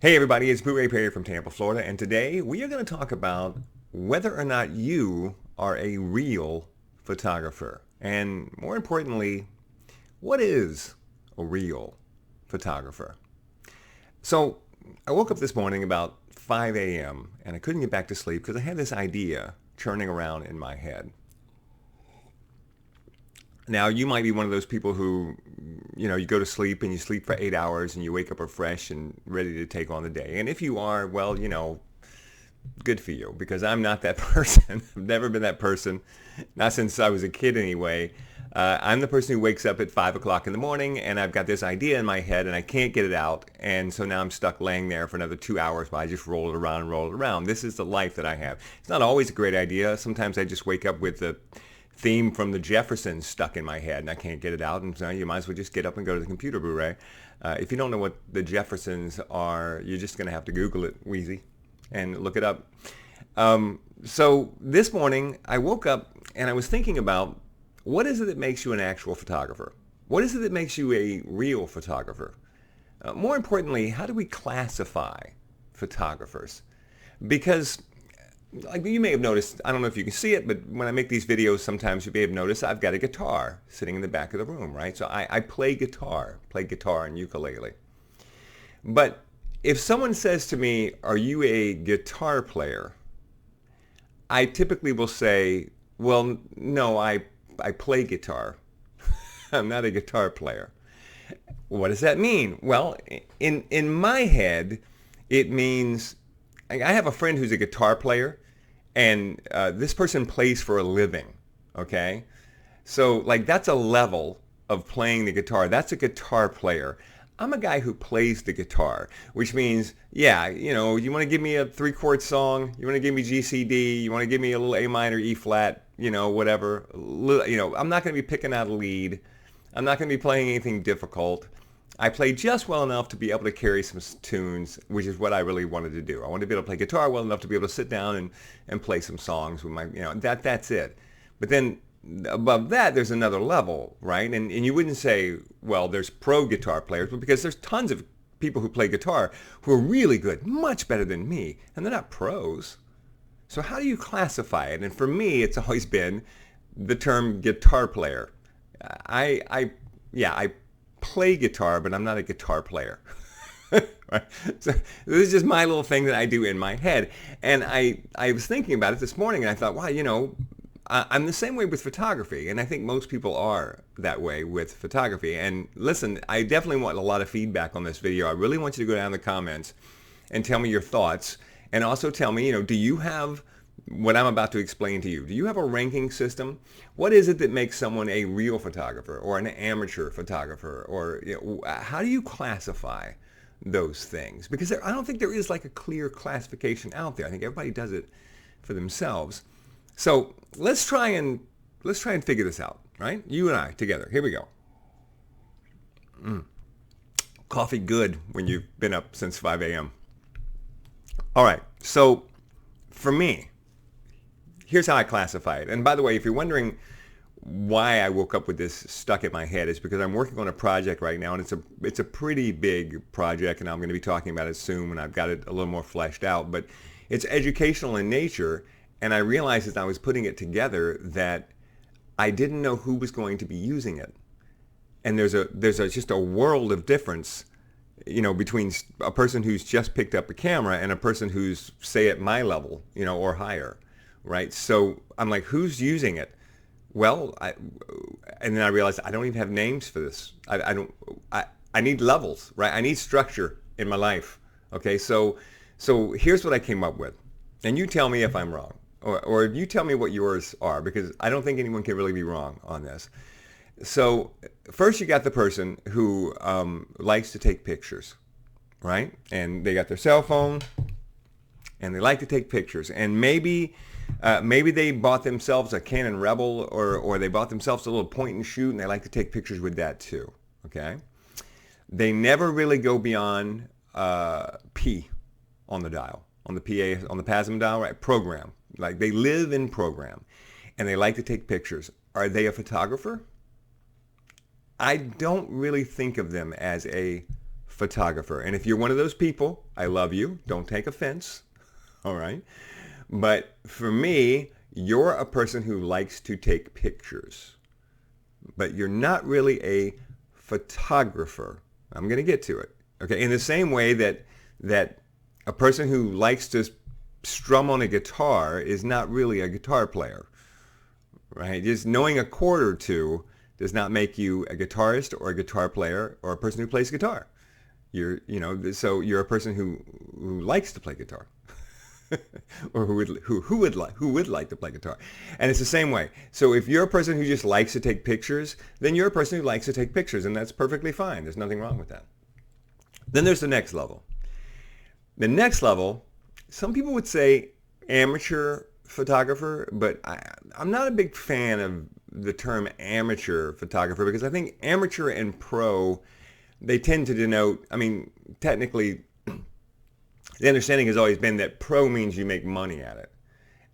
Hey everybody, it's Booray from Tampa, Florida, and today we are going to talk about whether or not you are a real photographer. And more importantly, what is a real photographer? So I woke up this morning about 5 a.m. and I couldn't get back to sleep because I had this idea churning around in my head. Now, you might be one of those people who, you go to sleep and you sleep for 8 hours and you wake up refreshed and ready to take on the day. And if you are, well, good for you, because I'm not that person. I've never been that person, not since I was a kid anyway. I'm the person who wakes up at 5 o'clock in the morning and I've got this idea in my head and I can't get it out. And so now I'm stuck laying there for another 2 hours while I just roll it around and roll it around. This is the life that I have. It's not always a great idea. Sometimes I just wake up with the theme from the Jeffersons stuck in my head and I can't get it out, and so you might as well just get up and go to the computer, Booray. If you don't know what the Jeffersons are, you're just going to have to Google it, Wheezy, and look it up. So this morning I woke up and I was thinking about, what is it that makes you an actual photographer? What is it that makes you a real photographer? More importantly, how do we classify photographers? Because like you may have noticed, I don't know if you can see it, but when I make these videos, sometimes you may have noticed I've got a guitar sitting in the back of the room, right? So I play guitar and ukulele. But if someone says to me, are you a guitar player? I typically will say, well, no, I play guitar. I'm not a guitar player. What does that mean? Well, in my head, it means I have a friend who's a guitar player, and this person plays for a living, okay? So, like, that's a level of playing the guitar. That's a guitar player. I'm a guy who plays the guitar, which means, yeah, you want to give me a 3-chord song, you want to give me GCD, you want to give me a little A minor, E flat, whatever. I'm not going to be picking out a lead. I'm not going to be playing anything difficult. I play just well enough to be able to carry some tunes, which is what I really wanted to do. I wanted to be able to play guitar well enough to be able to sit down and play some songs with my, that's it. But then above that, there's another level, right? And you wouldn't say, well, there's pro guitar players, but because there's tons of people who play guitar who are really good, much better than me, and they're not pros. So how do you classify it? And for me, it's always been the term guitar player. I play guitar, but I'm not a guitar player. Right? So this is just my little thing that I do in my head. And I was thinking about it this morning, and I thought, wow, I'm the same way with photography, and I think most people are that way with photography. And listen, I definitely want a lot of feedback on this video. I really want you to go down in the comments and tell me your thoughts, and also tell me, do you have what I'm about to explain to you? Do you have a ranking system? What is it that makes someone a real photographer or an amateur photographer? Or how do you classify those things? Because I don't think there is like a clear classification out there. I think everybody does it for themselves. So let's try and figure this out, right? You and I together. Here we go. Coffee good when you've been up since 5 a.m. All right. So for me, here's how I classify it. And by the way, if you're wondering why I woke up with this stuck in my head, it's because I'm working on a project right now, and it's a pretty big project, and I'm going to be talking about it soon when I've got it a little more fleshed out. But it's educational in nature, and I realized as I was putting it together that I didn't know who was going to be using it. And there's just a world of difference, between a person who's just picked up a camera and a person who's, say, at my level, or higher. Right? So I'm like, who's using it? Well, and then I realized I don't even have names for this. I need levels, right? I need structure in my life. Okay, so here's what I came up with. And you tell me if I'm wrong, or you tell me what yours are, because I don't think anyone can really be wrong on this. So first you got the person who likes to take pictures, right? And they got their cell phone, and they like to take pictures. And maybe they bought themselves a Canon Rebel, or they bought themselves a little point and shoot, and they like to take pictures with that too. Okay, they never really go beyond P on the dial, on the PA, on the PASM dial, right? Program. Like, they live in program, and they like to take pictures. Are they a photographer? I don't really think of them as a photographer. And if you're one of those people, I love you. Don't take offense. All right. But for me, you're a person who likes to take pictures, but you're not really a photographer. I'm going to get to it. Okay. In the same way that a person who likes to strum on a guitar is not really a guitar player, right? Just knowing a chord or two does not make you a guitarist or a guitar player or a person who plays guitar. So you're a person who likes to play guitar, or who would like to play guitar. And it's the same way. So if you're a person who just likes to take pictures, then you're a person who likes to take pictures, and that's perfectly fine. There's nothing wrong with that. Then there's the next level. The next level, some people would say amateur photographer, but I'm not a big fan of the term amateur photographer, because I think amateur and pro, they tend to denote, I mean, technically, the understanding has always been that pro means you make money at it.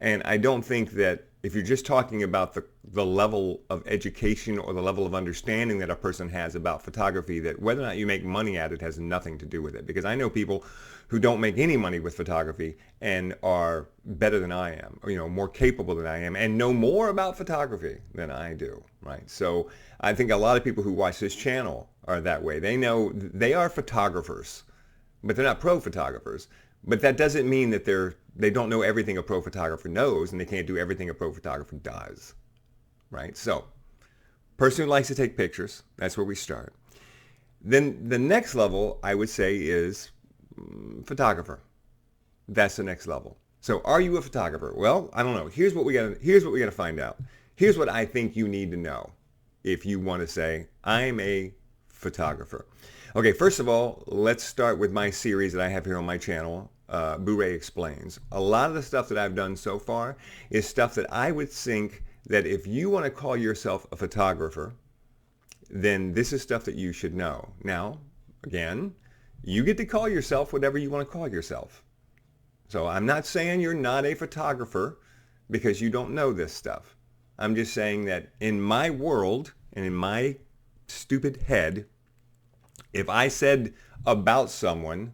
And I don't think that if you're just talking about the level of education or the level of understanding that a person has about photography, that whether or not you make money at it has nothing to do with it. Because I know people who don't make any money with photography and are better than I am, or, more capable than I am, and know more about photography than I do, right? So I think a lot of people who watch this channel are that way. They know they are photographers, but they're not pro photographers. But that doesn't mean that they don't know everything a pro photographer knows, and they can't do everything a pro photographer does, right? So, person who likes to take pictures, that's where we start. Then the next level, I would say, is photographer. That's the next level. So, are you a photographer? Well, I don't know. Here's what we got to find out. Here's what I think you need to know if you want to say I'm a photographer. Okay, first of all, let's start with my series that I have here on my channel, Booray Explains. A lot of the stuff that I've done so far is stuff that I would think that if you want to call yourself a photographer, then this is stuff that you should know. Now, again, you get to call yourself whatever you want to call yourself. So I'm not saying you're not a photographer because you don't know this stuff. I'm just saying that in my world and in my stupid head, if I said about someone,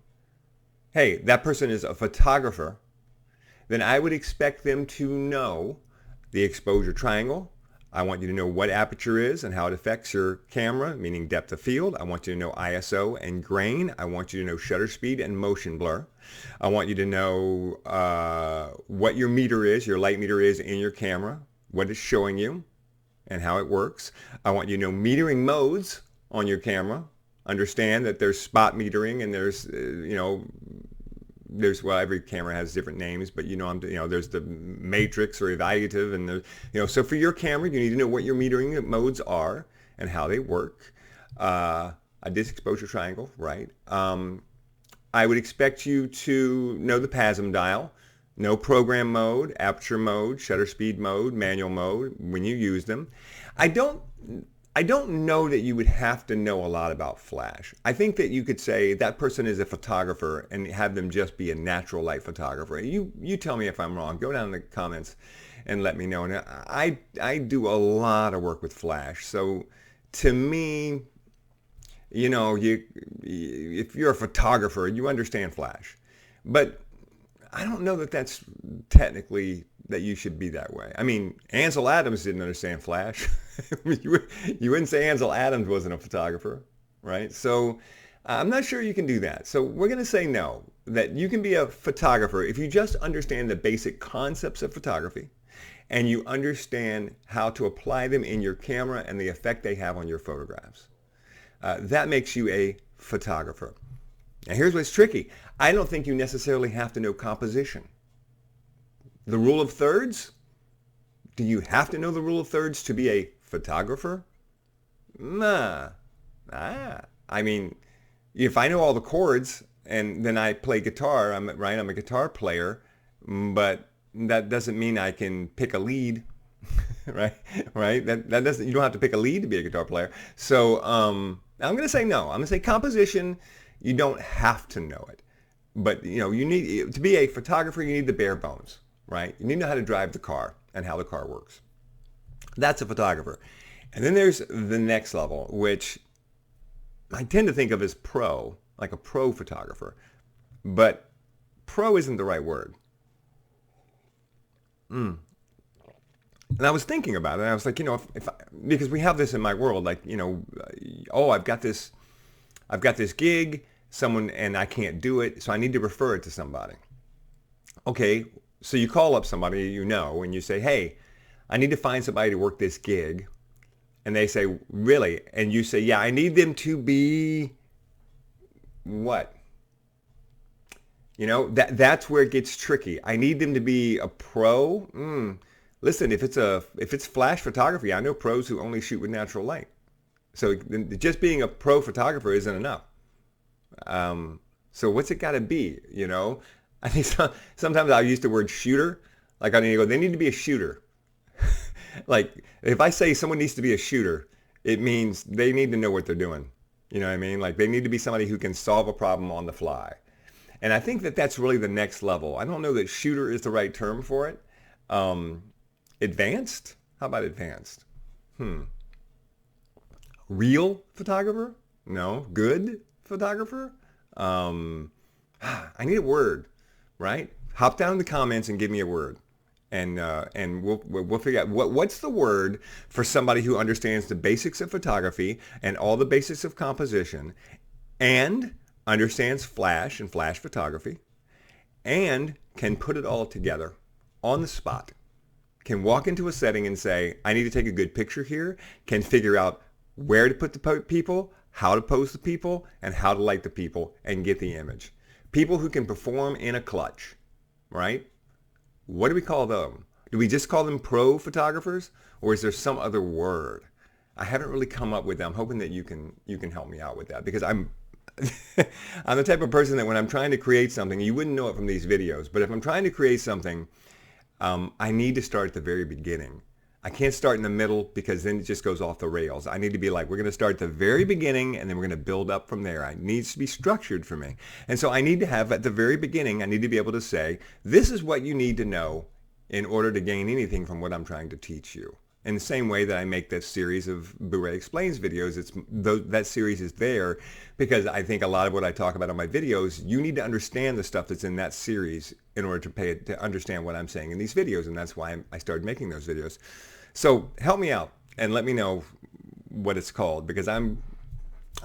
hey, that person is a photographer, then I would expect them to know the exposure triangle. I want you to know what aperture is and how it affects your camera, meaning depth of field. I want you to know ISO and grain. I want you to know shutter speed and motion blur. I want you to know what your meter is, your light meter is in your camera, what it's showing you, and how it works. I want you to know metering modes on your camera. Understand that there's spot metering and there's, every camera has different names, but there's the matrix or evaluative, and so for your camera, you need to know what your metering modes are and how they work. A disc exposure triangle, right? I would expect you to know the PASM dial, know program mode, aperture mode, shutter speed mode, manual mode when you use them. I don't know that you would have to know a lot about flash. I think that you could say that person is a photographer and have them just be a natural light photographer. You tell me if I'm wrong. Go down in the comments and let me know. And I do a lot of work with flash. So to me, if you're a photographer, you understand flash. But I don't know that that's technically that you should be that way. I mean, Ansel Adams didn't understand flash. You wouldn't say Ansel Adams wasn't a photographer, right? So I'm not sure you can do that. So we're going to say no, that you can be a photographer if you just understand the basic concepts of photography and you understand how to apply them in your camera and the effect they have on your photographs. That makes you a photographer. Now here's what's tricky. I don't think you necessarily have to know composition. The rule of thirds? Do you have to know the rule of thirds to be a photographer? Nah. I mean, if I know all the chords and then I play guitar, I'm a guitar player, but that doesn't mean I can pick a lead, right? That doesn't. You don't have to pick a lead to be a guitar player. So I'm going to say no. I'm going to say composition. You don't have to know it, but you need to be a photographer. You need the bare bones. Right? You need to know how to drive the car and how the car works. That's a photographer. And then there's the next level, which I tend to think of as pro. like a pro photographer. But pro isn't the right word. And I was thinking about it, and I was like, because we have this in my world, like, I've got this gig, and I can't do it, so I need to refer it to somebody. Okay, so you call up somebody and you say, hey, I need to find somebody to work this gig. And they say, really? And you say, yeah, I need them to be what? That's where it gets tricky. I need them to be a pro. Listen, if it's flash photography, I know pros who only shoot with natural light. So just being a pro photographer isn't enough. So what's it got to be? I think sometimes I'll use the word shooter. Like they need to be a shooter. Like if I say someone needs to be a shooter, it means they need to know what they're doing. You know what I mean? Like they need to be somebody who can solve a problem on the fly. And I think that that's really the next level. I don't know that shooter is the right term for it. Advanced? How about advanced? Real photographer? No. Good photographer? I need a word, right? Hop down in the comments and give me a word. And we'll figure out what's the word for somebody who understands the basics of photography and all the basics of composition and understands flash and flash photography and can put it all together on the spot, can walk into a setting and say, I need to take a good picture here, can figure out where to put the people, how to pose the people, and how to light the people and get the image. People who can perform in a clutch, right? What do we call them? Do we just call them pro photographers, or is there some other word? I haven't really come up with that. I'm hoping that you can help me out with that, because I'm the type of person that when I'm trying to create something, you wouldn't know it from these videos, but if I'm trying to create something, I need to start at the very beginning. I can't start in the middle because then it just goes off the rails. I need to be like, we're going to start at the very beginning and then we're going to build up from there. It needs to be structured for me. And so I need to have at the very beginning, I need to be able to say, this is what you need to know in order to gain anything from what I'm trying to teach you. In the same way that I make this series of Booray Explains videos, that series is there because I think a lot of what I talk about on my videos, you need to understand the stuff that's in that series in order to understand what I'm saying in these videos, and that's why I started making those videos. So help me out and let me know what it's called, because I'm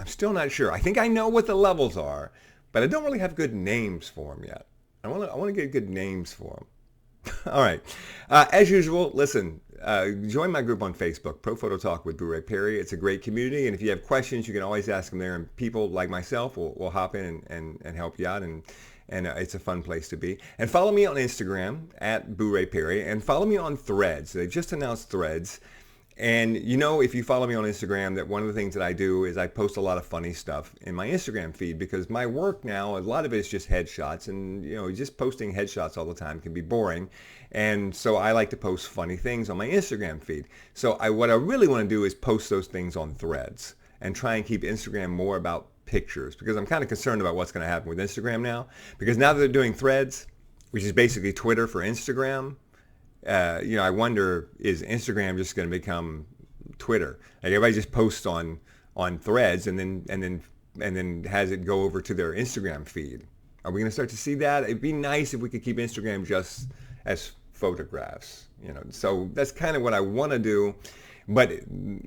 still not sure. I think I know what the levels are, but I don't really have good names for them yet. I want to get good names for them. All right. As usual, listen, join my group on Facebook, Pro Photo Talk with Booray Perry. It's a great community, and if you have questions, you can always ask them there, and people like myself will hop in and help you out, and it's a fun place to be. And follow me on Instagram, at Booray Perry, and follow me on Threads. They've just announced Threads. And if you follow me on Instagram, that one of the things that I do is I post a lot of funny stuff in my Instagram feed, because my work now, a lot of it is just headshots, and just posting headshots all the time can be boring. And so I like to post funny things on my Instagram feed. So what I really want to do is post those things on Threads and try and keep Instagram more about pictures, because I'm kind of concerned about what's going to happen with Instagram now, because now that they're doing Threads, which is basically Twitter for Instagram, I wonder, is Instagram just going to become Twitter? Like everybody just posts on Threads and then has it go over to their Instagram feed. Are we going to start to see that? It'd be nice if we could keep Instagram just as photographs. So that's kind of what I want to do. But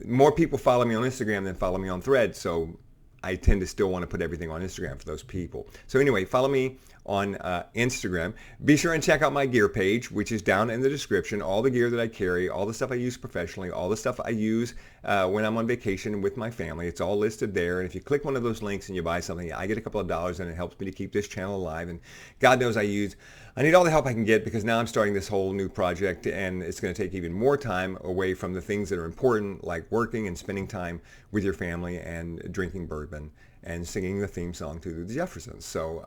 more people follow me on Instagram than follow me on Threads, so I tend to still want to put everything on Instagram for those people. So anyway, follow me on Instagram. Be sure and check out my gear page, which is down in the description. All the gear that I carry, all the stuff I use professionally, all the stuff I use when I'm on vacation with my family. It's all listed there. And if you click one of those links and you buy something, I get a couple of dollars, and it helps me to keep this channel alive. And God knows I need all the help I can get, because now I'm starting this whole new project, and it's going to take even more time away from the things that are important, like working and spending time with your family and drinking bourbon and singing the theme song to the Jeffersons. So,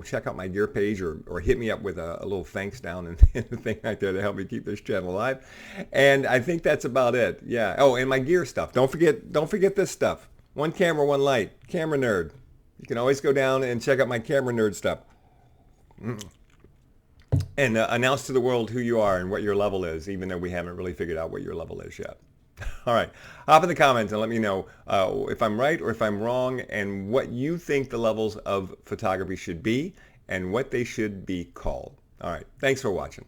check out my gear page, or hit me up with a little thanks down in the thing right there to help me keep this channel alive. And I think that's about it. Yeah. Oh, and my gear stuff. Don't forget this stuff. One camera, one light. Camera nerd. You can always go down and check out my camera nerd stuff. And announce to the world who you are and what your level is, even though we haven't really figured out what your level is yet. All right. Hop in the comments and let me know if I'm right or if I'm wrong and what you think the levels of photography should be and what they should be called. All right. Thanks for watching.